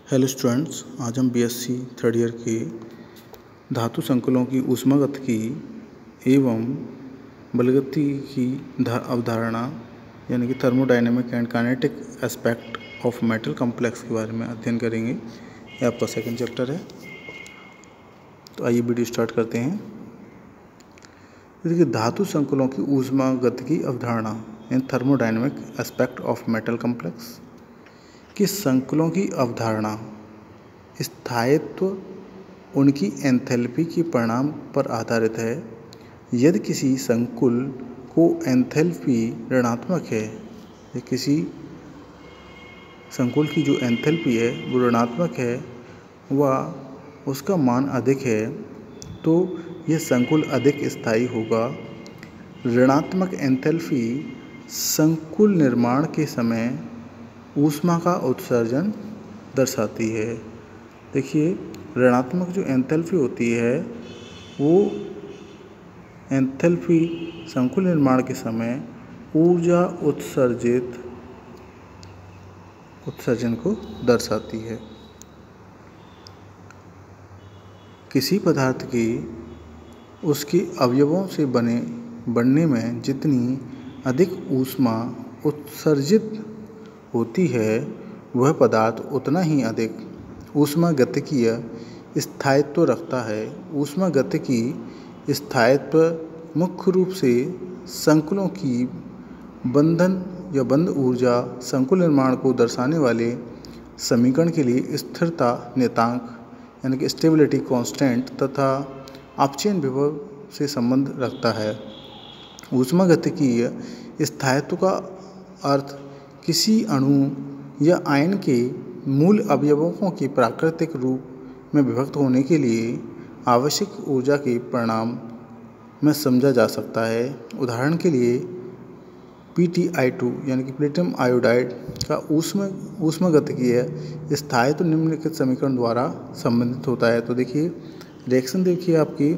Hello students, आज हम BSc third year के धातु संकुलों की ऊष्मागतिकी एवं बलगति की अवधारणा यानी कि thermodynamic and kinetic aspect of metal complex के बारे में अध्ययन करेंगे। ये आपका सेकंड चैप्टर है। तो आइए वीडियो स्टार्ट करते हैं। देखिए, धातु संकुलों की ऊष्मागतिकी अवधारणा यानी thermodynamic aspect of metal complex कि संकुलों की अवधारणा स्थायित्व उनकी एंथैल्पी के परिणाम पर आधारित है। यदि किसी संकुल को एंथैल्पी ऋणात्मक है या किसी संकुल की जो एंथैल्पी है वो ऋणात्मक है व उसका मान अधिक है तो यह संकुल अधिक स्थायी होगा। ऋणात्मक एंथैल्पी संकुल निर्माण के समय ऊष्मा का उत्सर्जन दर्शाती है। देखिए, ऋणात्मक जो एंथैल्पी होती है वो एंथैल्पी संकुल निर्माण के समय ऊर्जा उत्सर्जन को दर्शाती है। किसी पदार्थ की उसके अवयवों से बनने में जितनी अधिक ऊष्मा उत्सर्जित होती है वह पदार्थ उतना ही अधिक ऊष्मागतिकीय स्थायित्व रखता है। ऊष्मागतिकी स्थायित्व मुख्य रूप से संकुलों की बंधन या बंध ऊर्जा संकुल निर्माण को दर्शाने वाले समीकरण के लिए स्थिरता नियतांक यानी कि स्टेबिलिटी कांस्टेंट तथा अपचयन विभव से संबंध रखता है। ऊष्मागतिकीय स्थायित्व का अर्थ किसी अणु या आयन के मूल अवयवों के प्राकृतिक रूप में विभक्त होने के लिए आवश्यक ऊर्जा के परिणाम में समझा जा सकता है। उदाहरण के लिए PtI2 यानी कि प्लेटिनम आयोडाइड का ऊष्मागतिकीय स्थायित्व निम्नलिखित समीकरण द्वारा संबंधित होता है। तो देखिए, रिएक्शन देखिए आपकी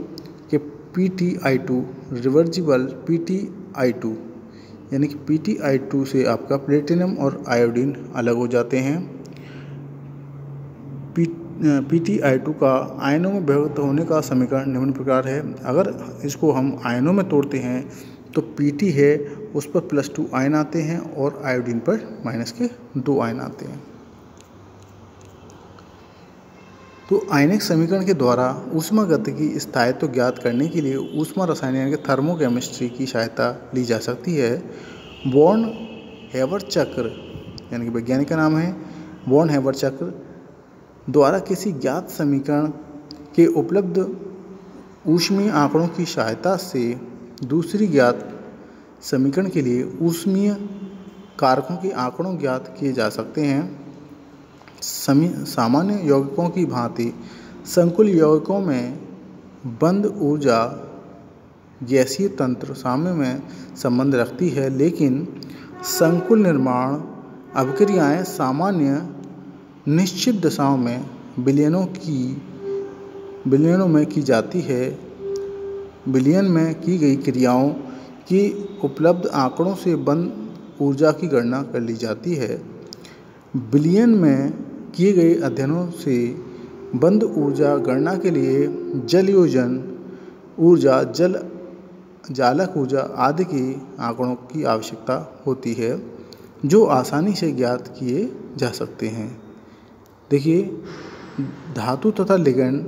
कि PtI2 रिवर्जिबल PtI2 यानी कि PtI2 से आपका प्लेटिनम और आयोडीन अलग हो जाते हैं। PtI2 का आयनों में विभक्त होने का समीकरण निम्न प्रकार है। अगर इसको हम आयनों में तोड़ते हैं तो Pt है उस पर +2 आयन आते हैं और आयोडीन पर -2 आयन आते हैं। तो आयनिक समीकरण के द्वारा ऊष्मागतिकी स्थायित्व ज्ञात करने के लिए ऊष्मा रसायन यानी कि थर्मोकेमिस्ट्री की सहायता ली जा सकती है। बॉर्न हेवर चक्र यानी कि वैज्ञानिक का नाम है बॉर्न हेवर चक्र द्वारा किसी ज्ञात समीकरण के उपलब्ध ऊष्मीय आंकड़ों की सहायता से दूसरी ज्ञात समीकरण के लिए ऊष्मीय कारकों के आंकड़ों ज्ञात किए जा सकते हैं। सामान्य यौगिकों की भांति संकुल यौगिकों में बंध ऊर्जा गैसीय तंत्र साम्य में संबंध रखती है, लेकिन संकुल निर्माण अभिक्रियाएं सामान्य निश्चित दशाओं में विलयनों में की जाती है। विलयन में की गई क्रियाओं की उपलब्ध आंकड़ों से बंध ऊर्जा की गणना कर ली जाती है। विलयन में किए गए अध्ययनों से बंध ऊर्जा गणना के लिए जलयोजन ऊर्जा, जालक ऊर्जा आदि के आंकड़ों की आवश्यकता होती है जो आसानी से ज्ञात किए जा सकते हैं। देखिए, धातु तथा लिगैंड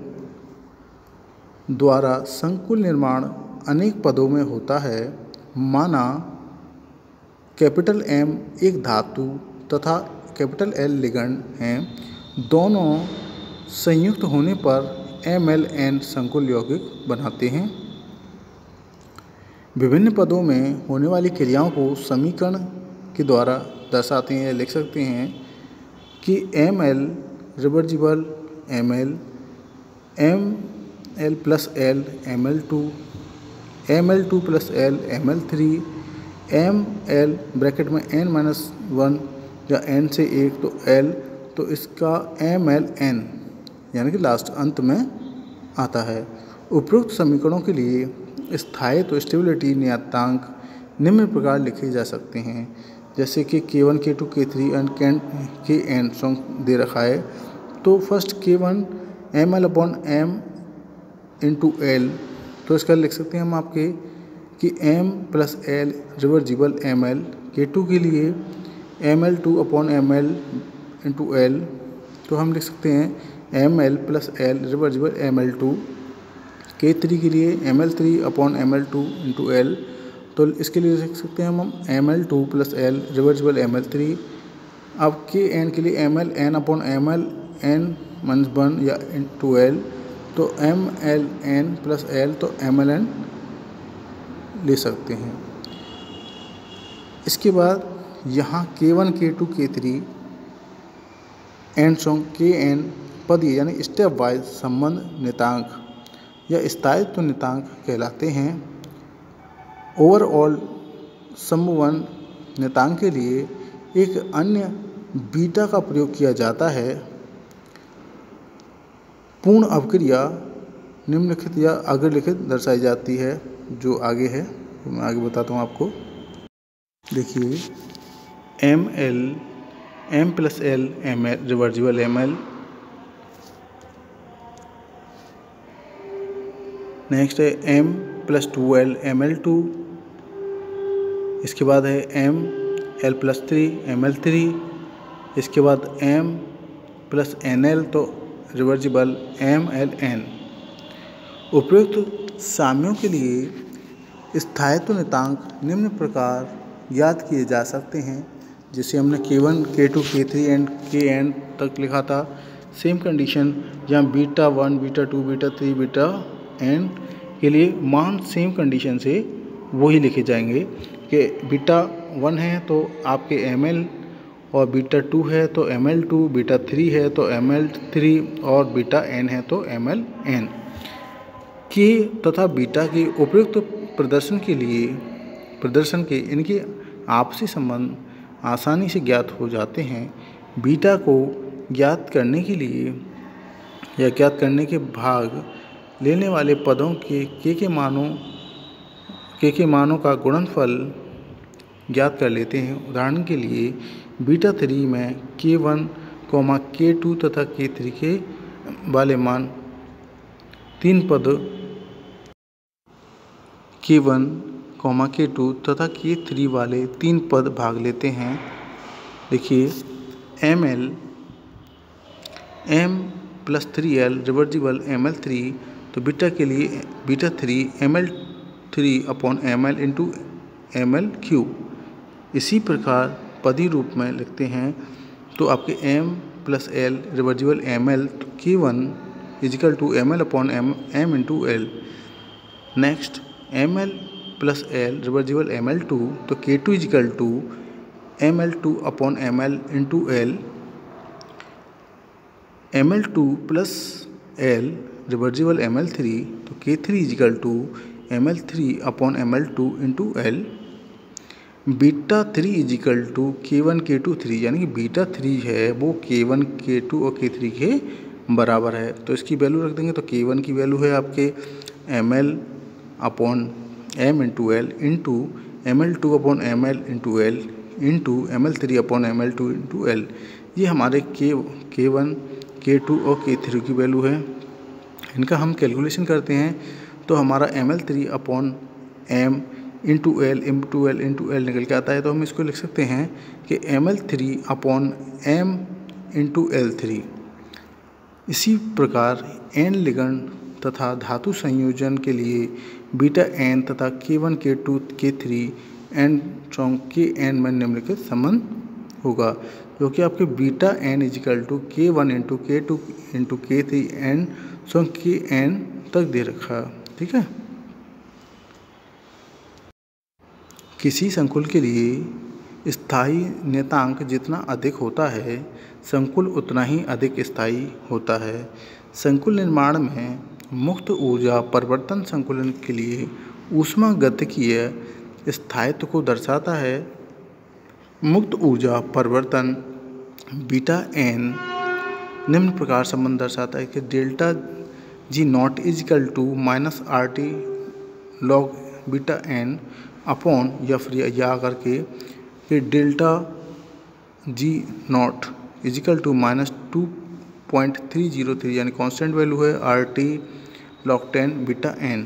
द्वारा संकुल निर्माण अनेक पदों में होता है। माना M एक धातु तथा L लिगैंड हैं। दोनों संयुक्त होने पर MlN संकुल यौगिक बनाते हैं। विभिन्न पदों में होने वाली क्रियाओं को समीकरण के द्वारा दर्शाते हैं, लिख सकते हैं कि Ml reversible Ml, Ml + L Ml2, Ml2 + L Ml3, Ml bracket में n-1 या n से 1 तो L, तो इसका MlN यानी कि लास्ट अंत में आता है। उपरोक्त समीकरणों के लिए स्थायित्व स्टेबिलिटी नियतांक निम्न प्रकार लिखे जा सकते हैं, जैसे कि K1, K2, K3 and Kn song दे रखा है तो first K1 ml upon m into L, तो इसका लिख सकते हैं हम आपके कि m plus l reversible ml। K2 के लिए ml2 upon ml into L, तो हम लिख सकते हैं ml plus l reversible ml2। K3 के लिए ml3 upon ml2 into L, तो इसके लिए लिख सकते हैं हम ml2 plus l reversible ml3। अब Kn के लिए ml n upon ml n minus 1 या इंटू एल, तो ml n प्लस एल, तो ml n ले सकते हैं। इसके बाद यहाँ K1 K2 K3 and song Kn पद यानी स्टेप वाइज संबंध नियतांक या स्थायित्व नियतांक कहलाते हैं। ओवरऑल संबंध नियतांक के लिए एक अन्य बीटा का प्रयोग किया जाता है। पूर्ण अवक्रिया निम्नलिखित या अग्रलिखित दर्शाई जाती है, जो आगे है, तो मैं आगे बताता हूँ आपको। देखिए ml m plus L ml reversible ml, next है m प्लस 2l ml2, इसके बाद है m l प्लस 3 ml3, इसके बाद m प्लस nl, तो रिवर्जिबल mln। उपयुक्त साम्यों के लिए स्थायित्व नियतांक निम्न प्रकार ज्ञात किए जा सकते हैं, जिसे हमने K1 K2 K3 and Kn तक लिखा था। सेम कंडीशन जहाँ beta 1 beta 2 beta 3 beta n के लिए मान सेम कंडीशन से वही लिखे जाएंगे कि बीटा 1 है तो आपके ml, और बीटा 2 है तो ml2, बीटा 3 है तो ml3, और बीटा n है तो mln। के तथा बीटा के उपयुक्त प्रदर्शन के इनके आपसी संबंध आसानी से ज्ञात हो जाते हैं। बीटा को ज्ञात करने के लिए या ज्ञात करने के भाग लेने वाले पदों के मानों का गुणनफल ज्ञात कर लेते हैं। उदाहरण के लिए बीटा 3 में K1, K2 तथा K3 के वाले मान तीन पद K1, K2 तथा K3 वाले तीन पद भाग लेते हैं। देखिए ml m plus 3l reversible ml3, तो बीटा के लिए beta 3 ml3 upon ml into ml3। इसी प्रकार पदी रूप में लिखते हैं तो आपके m plus l reversible ml, तो K1 is equal to ml upon m into l. Next ml plus l reversible ml2, तो K2 is equal to ml2 upon ml into l. ml2 plus l reversible ml3, तो K3 is equal to ml3 upon ml2 into l. Beta 3 is equal to K1 K2 3, यानी कि beta 3 है वो K1 K2 और K3 के बराबर है, तो इसकी वैल्यू रख देंगे। तो K1 की वैल्यू है आपके ml upon m into L into ml2 upon ml into L into ml3 upon ml2 into L. ये हमारे K1 K2 और K3 की वैल्यू है। इनका हम कैलकुलेशन करते हैं तो हमारा ml3 upon m into L निकल के आता है। तो हम इसको लिख सकते हैं कि ml3 upon m into L3। इसी प्रकार n लिगंड तथा धातु संयोजन के लिए बीटा n तथा K1 K2 K3 and Kn में निम्नलिखित संबंध होगा, जो कि आपके beta n is equal to K1 into K2 into K3 and Kn तक दे रखा। ठीक है। किसी संकुल के लिए स्थायी नियतांक जितना अधिक होता है, संकुल उतना ही अधिक स्थायी होता है। संकुल निर्माण में मुक्त ऊर्जा परिवर्तन संकुलन के लिए ऊष्मागतिकीय स्थायित्व को दर्शाता है। मुक्त ऊर्जा परिवर्तन बीटा n निम्न प्रकार संबंध दर्शाता है कि delta G naught is equal to minus RT log beta n upon या फिर या करके कि delta G naught is equal to -2 0.303 यानी कांस्टेंट वैल्यू है RT log 10 बीटा n।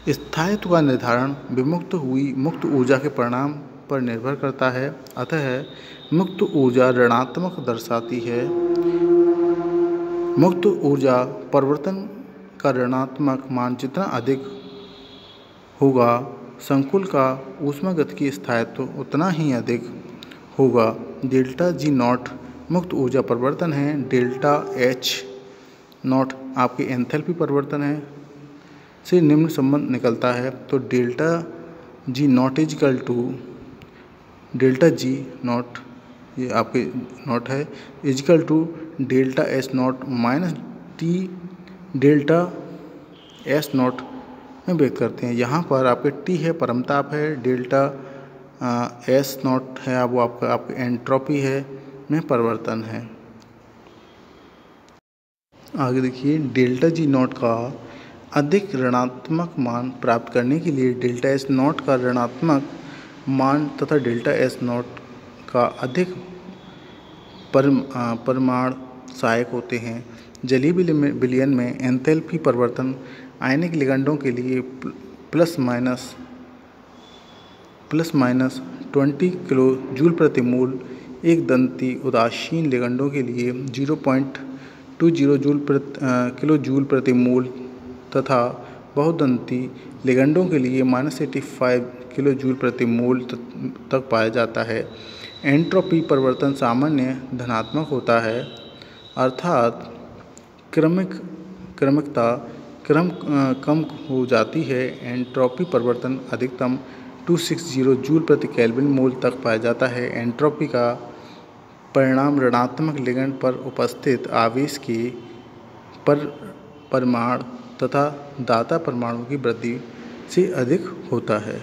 स्थायित्व का निर्धारण विमुक्त हुई मुक्त ऊर्जा के परिणाम पर निर्भर करता है, अतः मुक्त ऊर्जा ऋणात्मक दर्शाती है। मुक्त ऊर्जा परिवर्तन का ऋणात्मक मान जितना अधिक होगा, संकुल का ऊष्मागतिकीय स्थायित्व उतना ही अधिक होगा। डेल्टा जी नॉट मुक्त ऊर्जा परिवर्तन है, डेल्टा एच नॉट आपकी एंथैल्पी परिवर्तन है से निम्न संबंध निकलता है। तो delta G naught is equal to delta G naught, ये आपके नॉट है, is equal to delta S naught minus T delta S naught में व्यक्त करते हैं। यहाँ पर आपके टी है परमताप है, डेल्टा एस नॉट है वो आपका एंट्रोपी है में परिवर्तन है। आगे देखिए, डेल्टा जी नॉट का अधिक ऋणात्मक मान प्राप्त करने के लिए डेल्टा एस नॉट का ऋणात्मक मान तथा डेल्टा एस नॉट का अधिक परिमाण सहायक होते हैं। जलीय विलयन में एंथैल्पी परिवर्तन आयनिक लिगैंडों के लिए प्लस माइनस 20 किलो जूल प्रति मोल, एक दंती उदासीन लिगैंडों के लिए 0.20 किलो जूल प्रति मोल तथा बहुदंती लिगैंडों के लिए -85 किलो जूल प्रति मोल तक पाया जाता है। एंट्रोपी परिवर्तन सामान्य धनात्मक होता है, अर्थात क्रमिकता कम हो जाती है। एंट्रोपी परिवर्तन अधिकतम 260 जूल प्रति केल्विन मोल तक पाया जाता है। एंट्रोपी का परिणाम ऋणात्मक लिगैंड पर उपस्थित आवेश के परिमाण तथा दाता परमाणु की वृद्धि से अधिक होता है।